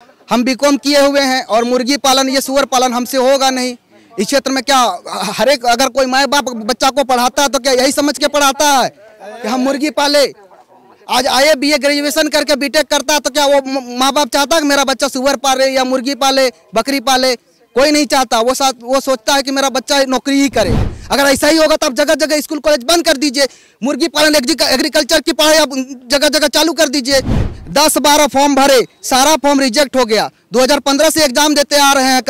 हम बीकॉम किए हुए हैं और मुर्गी पालन ये सुअर पालन हमसे होगा नहीं। इस क्षेत्र में क्या हर एक अगर कोई माँ बाप बच्चा को पढ़ाता है तो क्या यही समझ के पढ़ाता है कि हम मुर्गी पाले? आज आए बीए ग्रेजुएशन करके बीटेक करता है तो क्या वो माँ बाप चाहता है कि मेरा बच्चा सुअर पाले या मुर्गी पाले, बकरी पाले? कोई नहीं चाहता। वो सोचता है कि मेरा बच्चा नौकरी ही करे। अगर ऐसा ही होगा तो आप जगह जगह स्कूल कॉलेज बंद कर दीजिए, मुर्गी पालन एग्रीकल्चर की पढ़ाई आप जगह जगह चालू कर दीजिए। 10-12 फॉर्म भरे, सारा फॉर्म रिजेक्ट हो गया। 2015 से एग्जाम देते आ रहे हैं,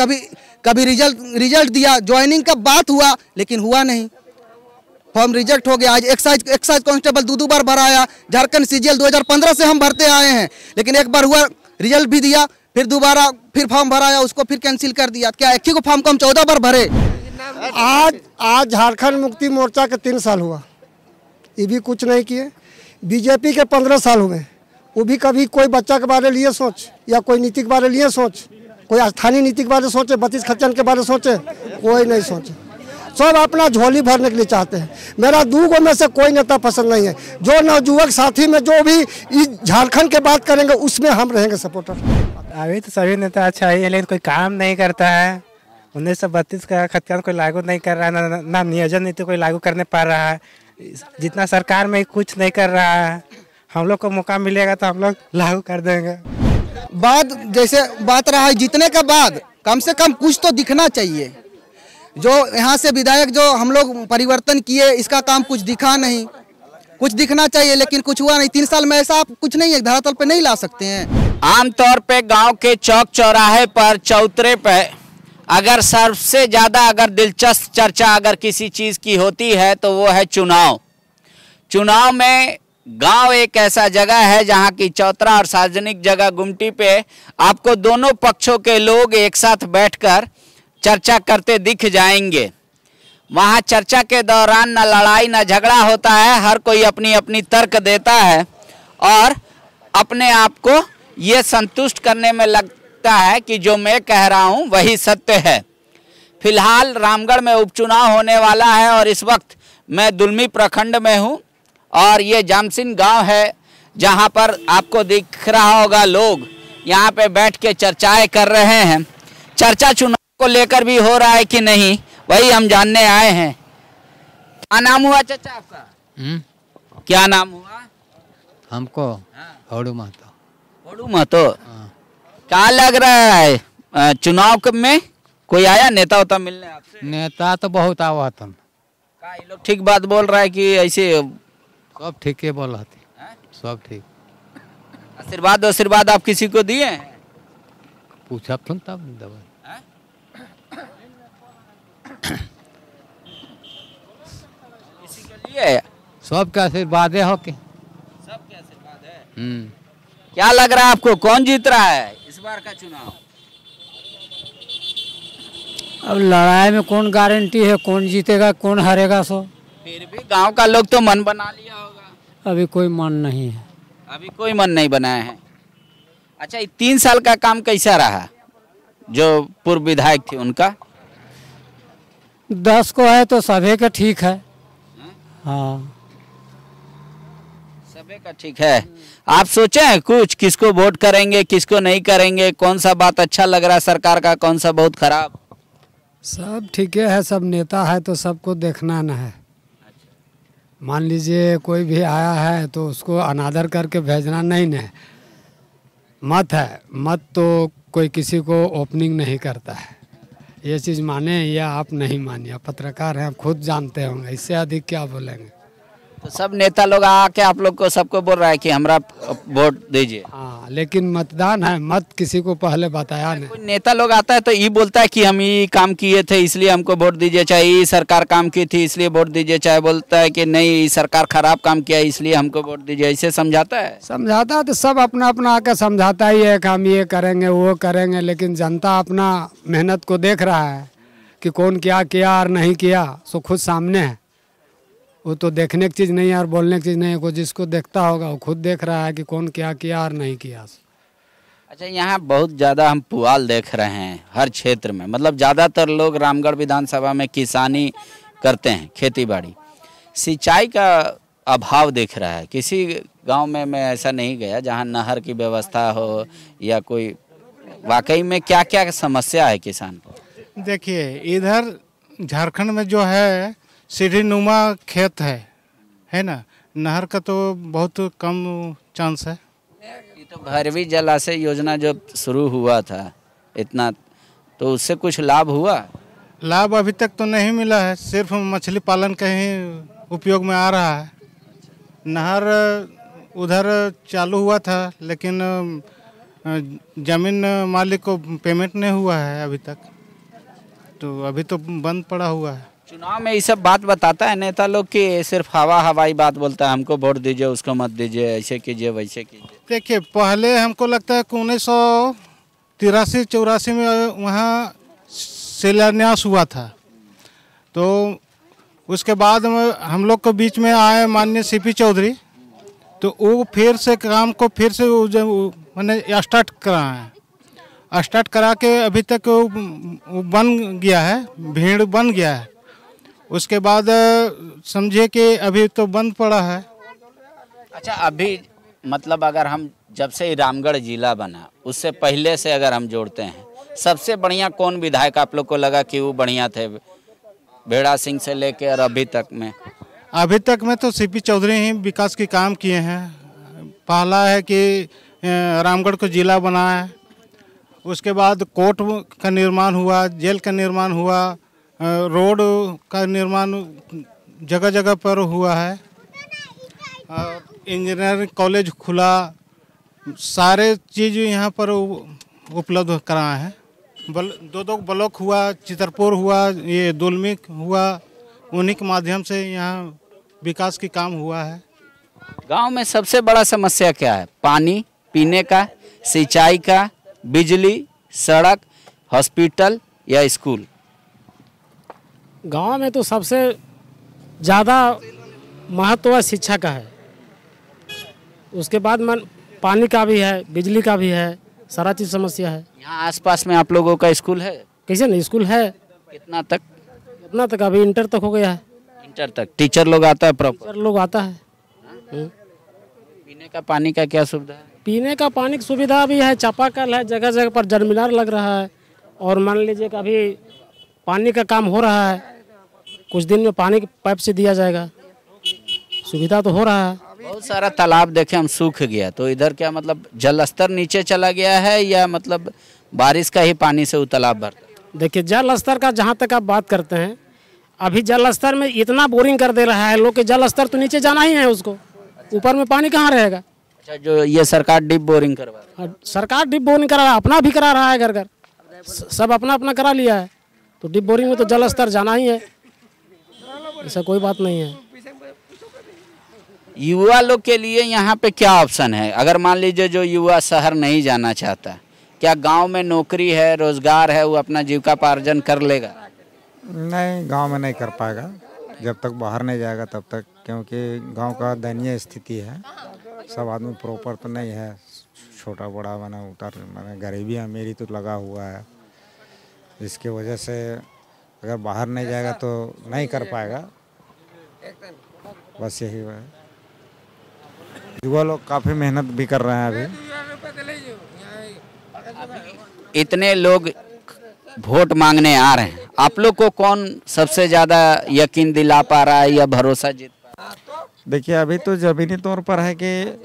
कभी रिजल्ट दिया, ज्वाइनिंग का बात हुआ लेकिन हुआ नहीं, फॉर्म रिजेक्ट हो गया। आज एक्साइज कांस्टेबल 2 बार भराया। झारखंड सीजीएल 2015 से हम भरते आए हैं लेकिन एक बार हुआ, रिजल्ट भी दिया, फिर दोबारा फिर फॉर्म भराया, उसको फिर कैंसिल कर दिया। क्या एक ही को फॉर्म को हम 14 बार भरे? आज झारखंड मुक्ति मोर्चा के 3 साल हुआ, ये भी कुछ नहीं किए। बीजेपी के 15 साल हुए, वो भी कभी कोई बच्चा के बारे लिए सोच या कोई नीति के बारे लिए सोच, कोई स्थानीय नीति के बारे सोचे, 32 खच्चन के बारे सोचे, कोई नहीं सोचे। सब अपना झोली भरने के लिए चाहते हैं। मेरा 2 में से कोई नेता पसंद नहीं है। जो नवजुवक साथी में जो भी इस झारखंड के बात करेंगे उसमें हम रहेंगे सपोर्टर। अभी तो सभी नेता अच्छा है लेकिन कोई काम नहीं करता है। 1932 का खतियान कोई लागू नहीं कर रहा है, ना नियोजन नीति कोई लागू करने पा रहा है। जितना सरकार में कुछ नहीं कर रहा है। हम लोग को मौका मिलेगा तो हम लोग लागू कर देंगे। जैसे बात रहा है जीतने के बाद कम से कम कुछ तो दिखना चाहिए। जो यहाँ से विधायक जो हम लोग परिवर्तन किए, इसका काम कुछ दिखा नहीं। कुछ दिखना चाहिए लेकिन कुछ हुआ नहीं। 3 साल में ऐसा आप कुछ नहीं है, धरातल पे नहीं ला सकते हैं। आमतौर पे गांव के चौक चौराहे पर, चौतरे पे अगर सबसे ज़्यादा अगर दिलचस्प चर्चा अगर किसी चीज़ की होती है तो वो है चुनाव। चुनाव में गांव एक ऐसा जगह है जहां की चौतरा और सार्वजनिक जगह गुमटी पे आपको दोनों पक्षों के लोग एक साथ बैठकर चर्चा करते दिख जाएंगे। वहां चर्चा के दौरान न लड़ाई न झगड़ा होता है, हर कोई अपनी अपनी तर्क देता है और अपने आप को ये संतुष्ट करने में लगता है कि जो मैं कह रहा हूं वही सत्य है। फिलहाल रामगढ़ में उपचुनाव होने वाला है और इस वक्त मैं दुलमी प्रखंड में हूं और ये जामसिन गांव है जहां पर आपको दिख रहा होगा लोग यहां पे बैठ के चर्चाएं कर रहे हैं। चर्चा चुनाव को लेकर भी हो रहा है कि नहीं, वही हम जानने आए हैं। क्या नाम हुआ चाचा आपका? क्या नाम हुआ? हमको होड़ू महतो। होड़ू महतो। क्या लग रहा है चुनाव में कोई आया नेता होता मिलने आपसे? नेता तो बहुत आवत हम। का ये लोग ठीक बात बोल रहा है कि ऐसे? सब ठीक है बोल रहे, सब ठीक। आशीर्वाद आप किसी को दिए हैं? पूछा तो तब दवा किसी के लिए सबके आशीर्वाद है। सबके आशीर्वाद है। क्या लग रहा है आपको, कौन जीत रहा है इस बार का चुनाव? अब लड़ाई में कौन गारंटी है कौन जीतेगा कौन हारेगा? सो फिर भी गांव का लोग तो मन बना लिया होगा। अभी कोई मन नहीं है। अभी कोई मन नहीं बनाया है। अच्छा, ये 3 साल का काम कैसा रहा जो पूर्व विधायक थे उनका? 10 को है तो सभी का ठीक है। हाँ, सभी का ठीक है। आप सोचे हैं कुछ किसको वोट करेंगे किसको नहीं करेंगे? कौन सा बात अच्छा लग रहा है सरकार का, कौन सा बहुत खराब? सब ठीक है, सब नेता है तो सबको देखना न है। मान लीजिए कोई भी आया है तो उसको अनादर करके भेजना नहीं न है। मत है, मत तो कोई किसी को ओपनिंग नहीं करता है। ये चीज़ माने या आप नहीं मानिए, पत्रकार हैं, आप खुद जानते होंगे, इससे अधिक क्या बोलेंगे। तो सब नेता लोग आके आप लोग को सबको बोल रहा है कि हमरा वोट दीजिए। हाँ, लेकिन मतदान है, मत किसी को पहले बताया नहीं। कोई नेता लोग आता है तो ये बोलता है कि हम ये काम किए थे इसलिए हमको वोट दीजिए, चाहे ये सरकार काम की थी इसलिए वोट दीजिए, चाहे बोलता है कि नहीं ये सरकार खराब काम किया इसलिए हमको वोट दीजिए, ऐसे समझाता है। समझाता है तो सब अपना अपना आकर समझाता ही है कि हम ये करेंगे वो करेंगे, लेकिन जनता अपना मेहनत को देख रहा है कि कौन क्या किया और नहीं किया, सो खुद सामने है। वो तो देखने की चीज़ नहीं है और बोलने की चीज़ नहीं है। कोई जिसको देखता होगा वो खुद देख रहा है कि कौन क्या किया और नहीं किया। अच्छा, यहाँ बहुत ज़्यादा हम पुआल देख रहे हैं हर क्षेत्र में, मतलब ज़्यादातर लोग रामगढ़ विधानसभा में किसानी करते हैं, खेती बाड़ी। सिंचाई का अभाव दिख रहा है। किसी गांव में मैं ऐसा नहीं गया जहां नहर की व्यवस्था हो या कोई वाकई में क्या क्या समस्या है किसान को? देखिए, इधर झारखंड में जो है सीढ़ी नुमा खेत है ना, नहर का तो बहुत कम चांस है। ये तो भैरवी जलाशय योजना जब शुरू हुआ था इतना, तो उससे कुछ लाभ हुआ? लाभ अभी तक तो नहीं मिला है, सिर्फ मछली पालन का ही उपयोग में आ रहा है। नहर उधर चालू हुआ था, लेकिन जमीन मालिक को पेमेंट नहीं हुआ है अभी तक, तो अभी तो बंद पड़ा हुआ है। चुनाव में ये सब बात बताता है नेता लोग कि सिर्फ हवाई बात बोलता है, हमको वोट दीजिए, उसको मत दीजिए, ऐसे कीजिए वैसे कीजिए? देखिए, पहले हमको लगता है कि 1983-84 में वहाँ शिलान्यास हुआ था, तो उसके बाद हम लोग के बीच में आए माननीय सीपी चौधरी, तो वो फिर से काम को फिर से मैंने स्टार्ट कराए, स्टार्ट करा के अभी तक वो बन गया है, भीड़ बन गया है। उसके बाद समझिए कि अभी तो बंद पड़ा है। अच्छा, अभी मतलब अगर हम जब से रामगढ़ जिला बना उससे पहले से अगर हम जोड़ते हैं, सबसे बढ़िया कौन विधायक आप लोग को लगा कि वो बढ़िया थे भेड़ा सिंह से लेके और अभी तक में? अभी तक में तो सीपी चौधरी ही विकास के काम किए हैं। पहला है कि रामगढ़ को जिला बनाया, उसके बाद कोर्ट का निर्माण हुआ, जेल का निर्माण हुआ, रोड का निर्माण जगह जगह पर हुआ है, इंजीनियरिंग कॉलेज खुला, सारे चीज़ यहाँ पर उपलब्ध कराए हैं। दो ब्लॉक हुआ, चितरपुर हुआ, ये दुलमिक हुआ, उन्हीं के माध्यम से यहाँ विकास की काम हुआ है। गांव में सबसे बड़ा समस्या क्या है? पानी पीने का, सिंचाई का, बिजली, सड़क, हॉस्पिटल या स्कूल? गांव में तो सबसे ज़्यादा महत्व शिक्षा का है, उसके बाद पानी का भी है, बिजली का भी है, सारा चीज़ समस्या है। यहाँ आसपास में आप लोगों का स्कूल है? कैसे नहीं, स्कूल है। कितना तक? कितना तक? अभी इंटर तक हो गया है। इंटर तक? टीचर लोग आता है प्रॉपर? टीचर लोग आता है। पीने का पानी का क्या सुविधा है? पीने का पानी की सुविधा भी है, चापाकल है, जगह जगह पर जलमीनार लग रहा है, और मान लीजिए कि अभी पानी का काम हो रहा है, कुछ दिन में पानी के पाइप से दिया जाएगा, सुविधा तो हो रहा है। बहुत सारा तालाब देखे हम सूख गया, तो इधर क्या मतलब जल स्तर नीचे चला गया है या मतलब बारिश का ही पानी से वो तालाब भरता? देखिए, जल स्तर का जहाँ तक आप बात करते हैं, अभी जल स्तर में इतना बोरिंग कर दे रहा है लोग कि जल स्तर तो नीचे जाना ही है, उसको ऊपर में पानी कहाँ रहेगा? अच्छा, जो ये सरकार डीप बोरिंग करवा रही है? सरकार डीप बोरिंग करा रहा है, अपना भी करा रहा है, घर घर सब अपना अपना करा लिया है, तो डीप बोरिंग में तो जल स्तर जाना ही है, ऐसा कोई बात नहीं है। युवा लोग के लिए यहाँ पे क्या ऑप्शन है? अगर मान लीजिए जो युवा शहर नहीं जाना चाहता, क्या गांव में नौकरी है, रोजगार है, वो अपना जीविकापार्जन कर लेगा? नहीं, गांव में नहीं कर पाएगा जब तक बाहर नहीं जाएगा तब तक, क्योंकि गांव का दयनीय स्थिति है, सब आदमी प्रॉपर तो नहीं है, छोटा बड़ा मैंने गरीबी अमीरी तो लगा हुआ है, इसकी वजह से अगर बाहर नहीं जाएगा तो नहीं कर पाएगा, बस यही है। युवा लोग काफ़ी मेहनत भी कर रहे हैं अभी। इतने लोग वोट मांगने आ रहे हैं, आप लोग को कौन सबसे ज़्यादा यकीन दिला पा रहा है या भरोसा जीत पा रहा है? देखिए, अभी तो ज़मीनी तौर पर है कि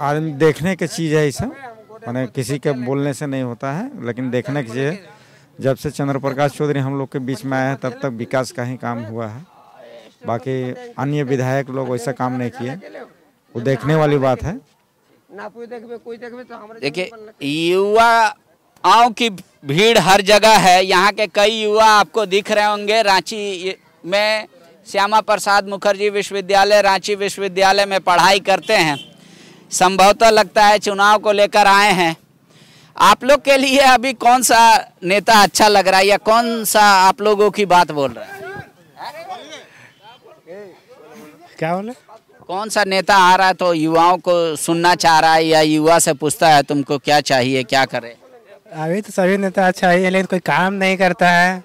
आदमी देखने की चीज़ है, इसे मैंने किसी के बोलने से नहीं होता है, लेकिन देखने की चीज़ है। जब से चंद्र प्रकाश चौधरी हम लोग के बीच में आए हैं तब तक विकास का ही काम हुआ है, बाकी अन्य विधायक लोग वैसा काम नहीं किए, वो देखने वाली बात है। देखिए, युवाओं की भीड़ हर जगह है, यहाँ के कई युवा आपको दिख रहे होंगे। रांची में श्यामा प्रसाद मुखर्जी विश्वविद्यालय, रांची विश्वविद्यालय में पढ़ाई करते हैं, संभवतः लगता है चुनाव को लेकर आए हैं। आप लोग के लिए अभी कौन सा नेता अच्छा लग रहा है या कौन सा आप लोगों की बात बोल रहा है? क्या बोले? कौन सा नेता आ रहा है तो युवाओं को सुनना चाह रहा है या युवा से पूछता है तुमको क्या चाहिए, क्या करे? अभी तो सभी नेता अच्छा है, लेकिन कोई काम नहीं करता है।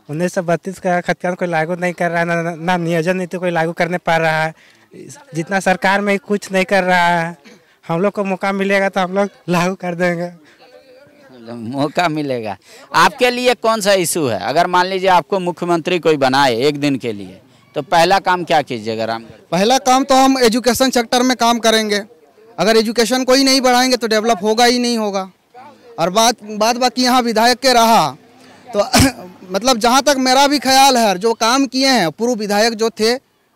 1932 का खतियान कोई लागू नहीं कर रहा है, ना नियोजन नीति कोई लागू करने पा रहा है, जितना सरकार में कुछ नहीं कर रहा है। हम लोग को मौका मिलेगा तो हम लोग लागू कर देंगे। मौका मिलेगा। आपके लिए कौन सा इशू है? अगर मान लीजिए आपको मुख्यमंत्री कोई बनाए एक दिन के लिए, तो पहला काम क्या कीजिएगा रामगढ़? पहला काम तो हम एजुकेशन सेक्टर में काम करेंगे। अगर एजुकेशन को ही नहीं बढ़ाएंगे तो डेवलप होगा ही नहीं होगा। और बात बाकी यहाँ विधायक के रहा तो मतलब जहाँ तक मेरा भी ख्याल है, जो काम किए हैं पूर्व विधायक जो थे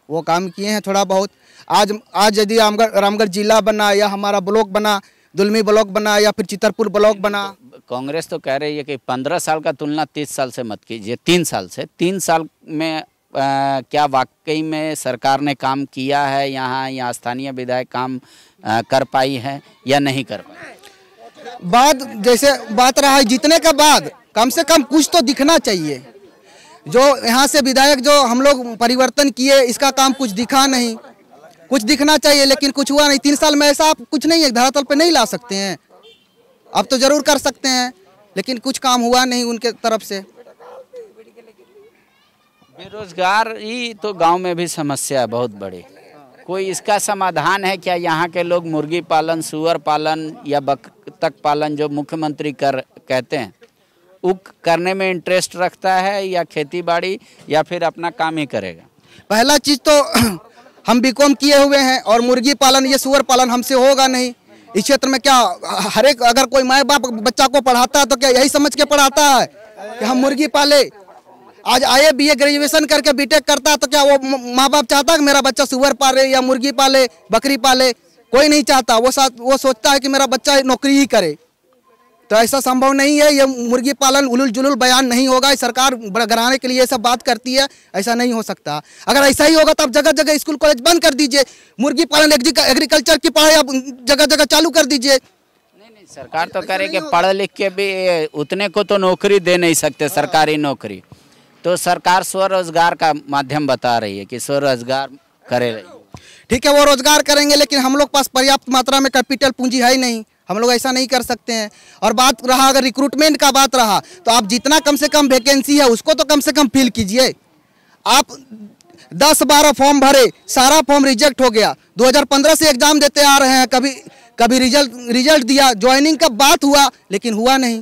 वो काम किए हैं थोड़ा बहुत। आज यदि रामगढ़ जिला बना या हमारा ब्लॉक बना, दुलमी ब्लॉक बना या फिर चितरपुर ब्लॉक बना। कांग्रेस तो कह रही है कि 15 साल का तुलना 30 साल से मत कीजिए, 3 साल से। 3 साल में क्या वाकई में सरकार ने काम किया है यहाँ, या स्थानीय विधायक काम कर पाई है या नहीं कर पाई? बात रहा है जीतने के बाद कम से कम कुछ तो दिखना चाहिए। जो यहाँ से विधायक जो हम लोग परिवर्तन किए, इसका काम कुछ दिखा नहीं। कुछ दिखना चाहिए लेकिन कुछ हुआ नहीं। 3 साल में ऐसा आप कुछ नहीं है, धरातल पे नहीं ला सकते हैं। अब तो जरूर कर सकते हैं लेकिन कुछ काम हुआ नहीं उनके तरफ से। बेरोजगारी तो गांव में भी समस्या है बहुत बड़ी। कोई इसका समाधान है क्या? यहाँ के लोग मुर्गी पालन, सुअर पालन या बत्तख पालन जो मुख्यमंत्री कहते हैं वो करने में इंटरेस्ट रखता है, या खेती बाड़ी, या फिर अपना काम ही करेगा? पहला चीज तो हम बीकॉम किए हुए हैं और मुर्गी पालन ये सुअर पालन हमसे होगा नहीं। इस क्षेत्र में क्या हर एक अगर कोई माँ बाप बच्चा को पढ़ाता है तो क्या यही समझ के पढ़ाता है कि हम मुर्गी पाले? आज आए बीए ग्रेजुएशन करके बीटेक करता है तो क्या वो माँ बाप चाहता है कि मेरा बच्चा सुअर पाले या मुर्गी पाले, बकरी पाले? कोई नहीं चाहता। वो सोचता है कि मेरा बच्चा नौकरी ही करे। तो ऐसा संभव नहीं है। ये मुर्गी पालन उलूल जुलूल बयान नहीं होगा। सरकार बढ़ाने के लिए ये सब बात करती है, ऐसा नहीं हो सकता। अगर ऐसा ही होगा तो आप जगह जगह स्कूल कॉलेज बंद कर दीजिए, मुर्गी पालन एग्रीकल्चर की पढ़ाई आप जगह जगह चालू कर दीजिए। नहीं, सरकार तो करे कि पढ़ लिख के भी उतने को तो नौकरी दे नहीं सकते, सरकारी नौकरी। तो सरकार स्वरोजगार का माध्यम बता रही है कि स्वरोजगार करे। ठीक है, वो रोजगार करेंगे लेकिन हम लोग पास पर्याप्त मात्रा में कैपिटल पूंजी है ही नहीं। हम लोग ऐसा नहीं कर सकते हैं। और बात रहा अगर रिक्रूटमेंट का बात रहा तो आप जितना कम से कम वैकेंसी है उसको तो कम से कम फिल कीजिए। आप 10-12 फॉर्म भरे, सारा फॉर्म रिजेक्ट हो गया। 2015 से एग्जाम देते आ रहे हैं, कभी रिजल्ट दिया, ज्वाइनिंग का बात हुआ लेकिन हुआ नहीं,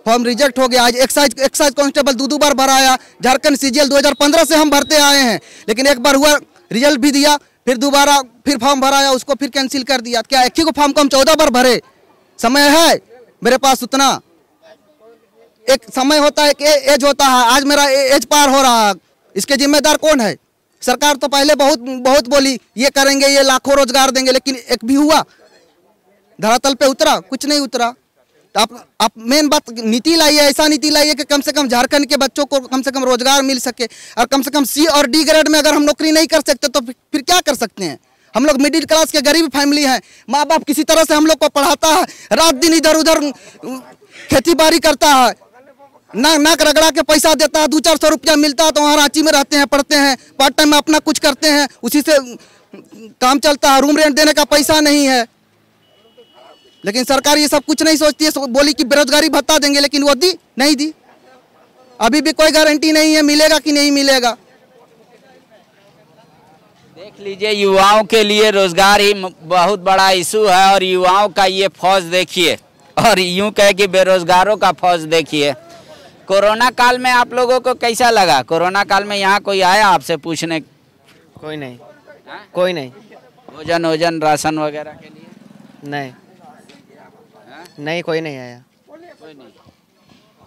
फॉर्म रिजेक्ट हो गया। आज एक्साइज कांस्टेबल 2 बार भराया। झारखंड सीजीएल 2015 से हम भरते आए हैं लेकिन एक बार हुआ, रिजल्ट भी दिया, फिर दोबारा फिर फॉर्म भराया, उसको फिर कैंसिल कर दिया। क्या एक ही को फॉर्म को हम 14 बार भरे? समय है मेरे पास उतना? एक समय होता है, एक एज होता है। आज मेरा एज पार हो रहा है, इसके जिम्मेदार कौन है? सरकार तो पहले बहुत बोली ये करेंगे, ये लाखों रोजगार देंगे, लेकिन एक भी हुआ? धरातल पे उतरा? कुछ नहीं उतरा। तो आप मेन बात नीति लाइए, ऐसा नीति लाइए कि कम से कम झारखंड के बच्चों को कम से कम रोजगार मिल सके। और कम से कम सी और डी ग्रेड में अगर हम नौकरी नहीं कर सकते तो फिर क्या कर सकते हैं? हम लोग मिडिल क्लास के गरीब फैमिली हैं। माँ बाप किसी तरह से हम लोग को पढ़ाता है, रात दिन इधर उधर खेती बाड़ी करता है, नाक रगड़ा के पैसा देता है। 200-400 रुपया मिलता है तो वहाँ रांची में रहते हैं, पढ़ते हैं, पार्ट टाइम में अपना कुछ करते हैं, उसी से काम चलता है। रूम रेंट देने का पैसा नहीं है। लेकिन सरकार ये सब कुछ नहीं सोचती है। बोली कि बेरोजगारी भत्ता देंगे लेकिन वो नहीं दी। अभी भी कोई गारंटी नहीं है मिलेगा कि नहीं मिलेगा। देख लीजिए, युवाओं के लिए रोजगार ही बहुत बड़ा इशू है और युवाओं का ये फौज देखिए, और यूं कहे कि बेरोजगारों का फौज देखिए। कोरोना काल में आप लोगों को कैसा लगा? कोरोना काल में यहाँ कोई आया आपसे पूछने? कोई नहीं। कोई नहीं। भोजन राशन वगैरह के लिए? नहीं, कोई नहीं आया। कोई नहीं।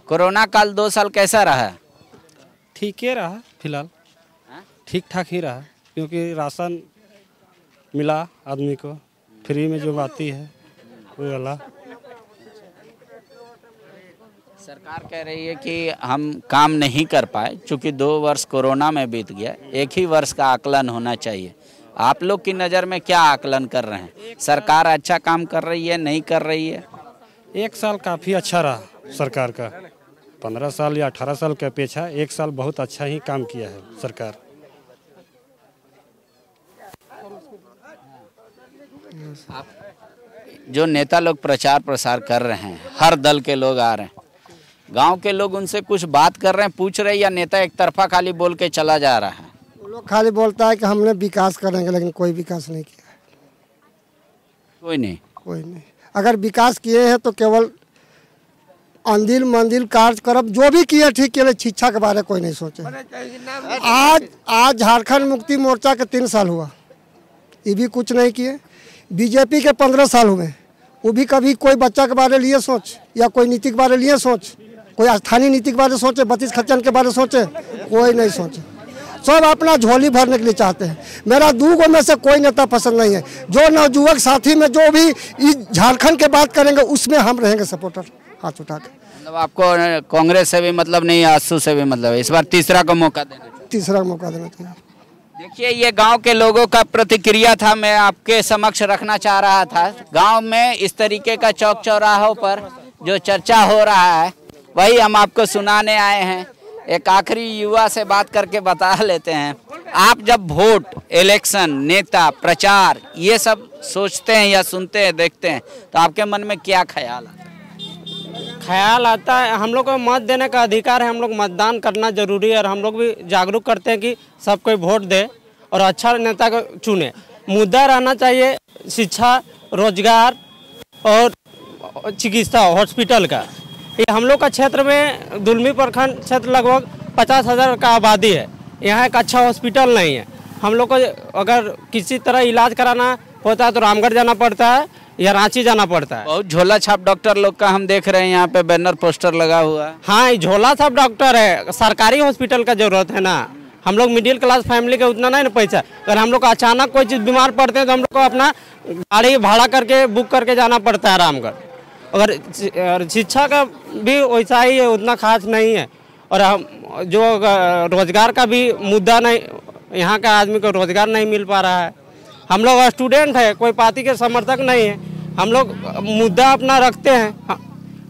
कोरोना काल 2 साल कैसा रहा? ठीक ही रहा, फिलहाल ठीक ठाक ही रहा, क्योंकि राशन मिला आदमी को फ्री में, जो आती है वो वाला। सरकार कह रही है कि हम काम नहीं कर पाए चूँकि 2 वर्ष कोरोना में बीत गया, 1 ही वर्ष का आकलन होना चाहिए। आप लोग की नज़र में क्या आकलन कर रहे हैं? सरकार अच्छा काम कर रही है, नहीं कर रही है? 1 साल काफ़ी अच्छा रहा सरकार का। 15 साल या 18 साल के अपेक्षा 1 साल बहुत अच्छा ही काम किया है सरकार। जो नेता लोग प्रचार प्रसार कर रहे हैं, हर दल के लोग आ रहे हैं, गांव के लोग उनसे कुछ बात कर रहे हैं, पूछ रहे हैं, या नेता एक तरफा खाली बोल के चला जा रहा है? वो लोग खाली बोलता है कि हमने विकास करेंगे, लेकिन कोई विकास नहीं किया। कोई नहीं। अगर विकास किए हैं तो केवल अंदिल मंदिल कार्यक्रम जो भी किए ठीक किए, शिक्षा के बारे में कोई नहीं सोचे। आज झारखंड मुक्ति मोर्चा के 3 साल हुआ, ये भी कुछ नहीं किए। बीजेपी के 15 साल हुए, वो भी कभी कोई बच्चा के बारे लिए सोच या कोई नीति के बारे लिए सोच, कोई स्थानीय नीति के बारे में सोचे, 32 खर्चन के बारे में सोचे, कोई नहीं सोचे। सब अपना झोली भरने के लिए चाहते हैं। मेरा 2 गो में से कोई नेता पसंद नहीं है। जो नवयुवक साथी में जो भी इस झारखंड के बात करेंगे उसमें हम रहेंगे सपोर्टर, हाथ उठा के। मतलब आपको कांग्रेस से भी मतलब नहीं, आसू से भी मतलब, इस बार तीसरा का मौका देना चाहिए। तीसरा मौका देना चाहिए। देखिए, ये गांव के लोगों का प्रतिक्रिया था, मैं आपके समक्ष रखना चाह रहा था। गांव में इस तरीके का चौक चौराहों पर जो चर्चा हो रहा है वही हम आपको सुनाने आए हैं। एक आखिरी युवा से बात करके बता लेते हैं, आप जब वोट, इलेक्शन, नेता, प्रचार ये सब सोचते हैं या सुनते हैं, देखते हैं, तो आपके मन में क्या ख्याल आता है? ख्याल आता है, हम लोग को मत देने का अधिकार है, हम लोग मतदान करना जरूरी है और हम लोग भी जागरूक करते हैं कि सब कोई वोट दे और अच्छा नेता को चुने। मुद्दा रहना चाहिए शिक्षा, रोजगार और चिकित्सा, हॉस्पिटल का। ये हम लोग का क्षेत्र में दुलमी प्रखंड क्षेत्र लगभग 50,000 का आबादी है। यहाँ एक अच्छा हॉस्पिटल नहीं है। हम लोग को अगर किसी तरह इलाज कराना होता है तो रामगढ़ जाना पड़ता है या रांची जाना पड़ता है। बहुत झोला छाप डॉक्टर लोग का हम देख रहे हैं, यहाँ पे बैनर पोस्टर लगा हुआ है। हाँ, झोला छाप डॉक्टर है, सरकारी हॉस्पिटल का जरूरत है ना। हम लोग मिडिल क्लास फैमिली का उतना नहीं ना पैसा। अगर हम लोग को अचानक कोई चीज़ बीमार पड़ते हैं तो हम लोग को अपना गाड़ी भाड़ा करके बुक करके जाना पड़ता है रामगढ़। अगर शिक्षा का भी वैसा ही है, उतना खास नहीं है। और हम जो रोजगार का भी मुद्दा नहीं, यहाँ का आदमी को रोजगार नहीं मिल पा रहा है। हम लोग स्टूडेंट है, कोई पार्टी के समर्थक नहीं है। हम लोग मुद्दा अपना रखते हैं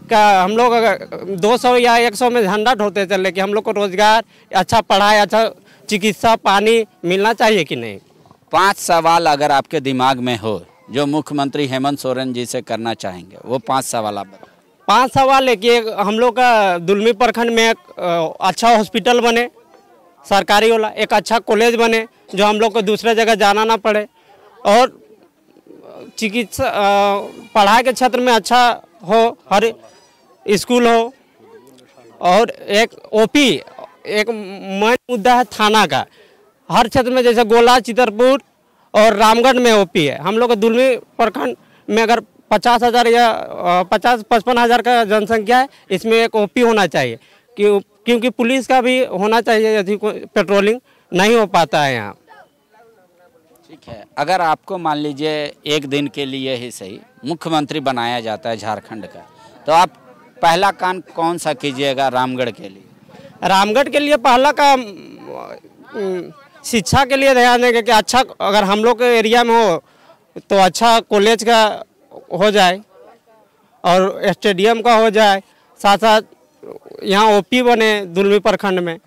क्या, हम लोग अगर 200 या 100 में झंडा ढोते चले कि हम लोग को रोजगार, अच्छा पढ़ाई, अच्छा चिकित्सा, पानी मिलना चाहिए कि नहीं। 5 सवाल अगर आपके दिमाग में हो जो मुख्यमंत्री हेमंत सोरेन जी से करना चाहेंगे, वो 5 सवाल आप बताएं। 5 सवाल है कि हम लोग का दुलमी प्रखंड में एक अच्छा हॉस्पिटल बने सरकारी वाला, एक अच्छा कॉलेज बने जो हम लोग को दूसरे जगह जाना ना पड़े, और चिकित्सा पढ़ाई के क्षेत्र में अच्छा हो, हर स्कूल हो, और एक ओपी, एक मेन मुद्दा है थाना का। हर क्षेत्र में जैसे गोला, चितरपुर और रामगढ़ में ओपी है। हम लोग का दुलमी प्रखंड में अगर 50,000 या 50-55,000 का जनसंख्या है, इसमें एक ओपी होना चाहिए क्योंकि पुलिस का भी होना चाहिए, यदि पेट्रोलिंग नहीं हो पाता है यहाँ। ठीक है, अगर आपको मान लीजिए एक दिन के लिए ही सही मुख्यमंत्री बनाया जाता है झारखंड का, तो आप पहला काम कौन सा कीजिएगा रामगढ़ के लिए? रामगढ़ के लिए पहला काम शिक्षा के लिए ध्यान देंगे कि अच्छा, अगर हम लोग के एरिया में हो तो अच्छा कॉलेज का हो जाए और स्टेडियम का हो जाए, साथ साथ यहाँ ओपी बने दुलमी प्रखंड में।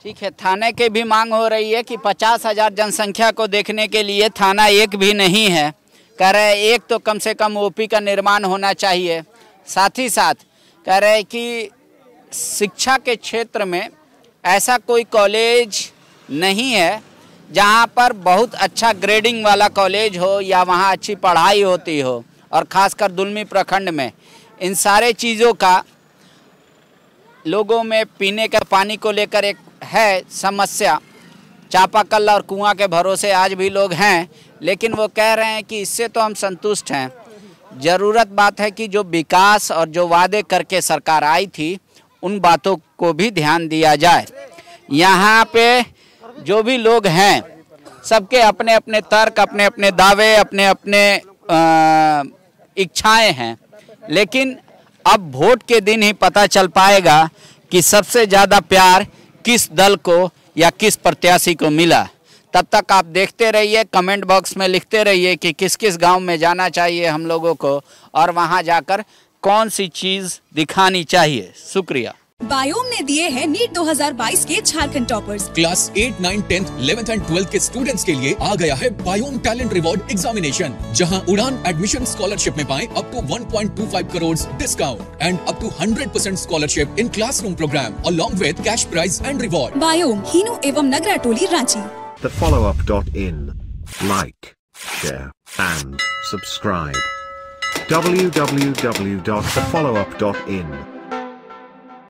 ठीक है, थाने की भी मांग हो रही है कि 50,000 जनसंख्या को देखने के लिए थाना एक भी नहीं है। कह रहे एक तो कम से कम ओपी का निर्माण होना चाहिए। साथ ही साथ कह रहे कि शिक्षा के क्षेत्र में ऐसा कोई कॉलेज नहीं है जहां पर बहुत अच्छा ग्रेडिंग वाला कॉलेज हो या वहां अच्छी पढ़ाई होती हो, और ख़ासकर दुलमी प्रखंड में इन सारे चीज़ों का लोगों में पीने का पानी को लेकर एक है समस्या। चापाकल और कुआं के भरोसे आज भी लोग हैं, लेकिन वो कह रहे हैं कि इससे तो हम संतुष्ट हैं। ज़रूरत बात है कि जो विकास और जो वादे करके सरकार आई थी उन बातों को भी ध्यान दिया जाए। यहाँ पे जो भी लोग हैं सबके अपने अपने तर्क, अपने अपने दावे, अपने अपने इच्छाएं हैं, लेकिन अब वोट के दिन ही पता चल पाएगा कि सबसे ज़्यादा प्यार किस दल को या किस प्रत्याशी को मिला। तब तक आप देखते रहिए, कमेंट बॉक्स में लिखते रहिए कि किस किस गांव में जाना चाहिए हम लोगों को और वहां जाकर कौन सी चीज़ दिखानी चाहिए। शुक्रिया। बायोम ने दिए हैं नीट 2022 के Jharkhand toppers. Class 8, 9, 10, 11th and 12th के स्टूडेंट्स के लिए आ गया है बायोम टैलेंट रिवॉर्ड एग्जामिनेशन, जहां उड़ान एडमिशन स्कॉलरशिप में पाएं up to 1.25 crore discount and up to 100% scholarship in classroom program along with cash prize and reward. बायोम, हीनू एवं नगरा टोली, Ranchi. The followup.in. Like, share and subscribe. www.thefollowup.in